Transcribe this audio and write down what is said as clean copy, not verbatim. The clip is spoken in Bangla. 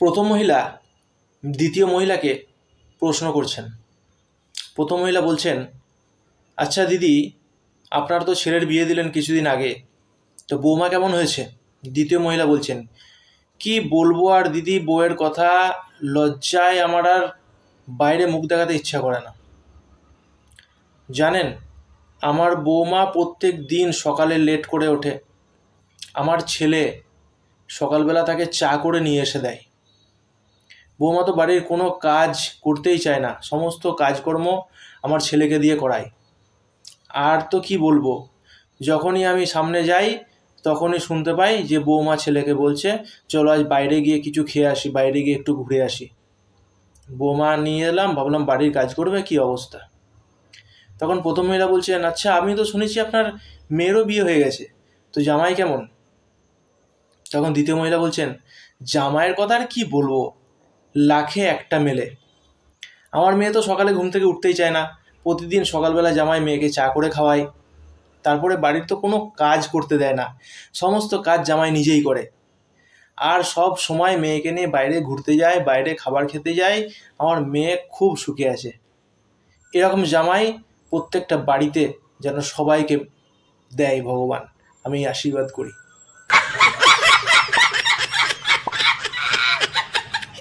প্রথম মহিলা দ্বিতীয় মহিলাকে প্রশ্ন করছেন। প্রথম মহিলা বলছেন, আচ্ছা দিদি, আপনার তো ছেলের বিয়ে দিলেন কিছুদিন আগে, তো বৌমা কেমন হয়েছে? দ্বিতীয় মহিলা বলছেন, কি বলবো আর দিদি, বউয়ের কথা লজ্জায় আমার আর বাইরে মুখ দেখাতে ইচ্ছা করে না। জানেন, আমার বৌমা প্রত্যেক দিন সকালে লেট করে ওঠে। আমার ছেলে সকালবেলা তাকে চা করে নিয়ে এসে দেয়। বৌমা তো বাড়ির কোনো কাজ করতেই চায় না, সমস্ত কাজকর্ম আমার ছেলেকে দিয়ে করায়। আর তো কি বলবো, যখনই আমি সামনে যাই তখনই শুনতে পাই যে বৌমা ছেলেকে বলছে, চলো আজ বাইরে গিয়ে কিছু খেয়ে আসি, বাইরে গিয়ে একটু ঘুরে আসি। বৌমা নিয়ে এলাম, ভাবলাম বাড়ির কাজ করবে, কি অবস্থা। তখন প্রথম মহিলা বলছেন, আচ্ছা আমি তো শুনেছি আপনার মেয়েরও বিয়ে হয়ে গেছে, তো জামাই কেমন? তখন দ্বিতীয় মহিলা বলছেন, জামাইয়ের কথা আর কি বলবো, লাখে একটা মেলে। আমার মেয়ে তো সকালে ঘুম থেকে উঠতেই চায় না। প্রতিদিন সকালবেলা জামাই মেয়েকে চা করে খাওয়ায়, তারপরে বাড়ির তো কোনো কাজ করতে দেয় না, সমস্ত কাজ জামাই নিজেই করে। আর সব সময় মেয়েকে নিয়ে বাইরে ঘুরতে যায়, বাইরে খাবার খেতে যায়। আমার মেয়ে খুব সুখে আছে। এরকম জামাই প্রত্যেকটা বাড়িতে যেন সবাইকে দেয় ভগবান, আমি আশীর্বাদ করি।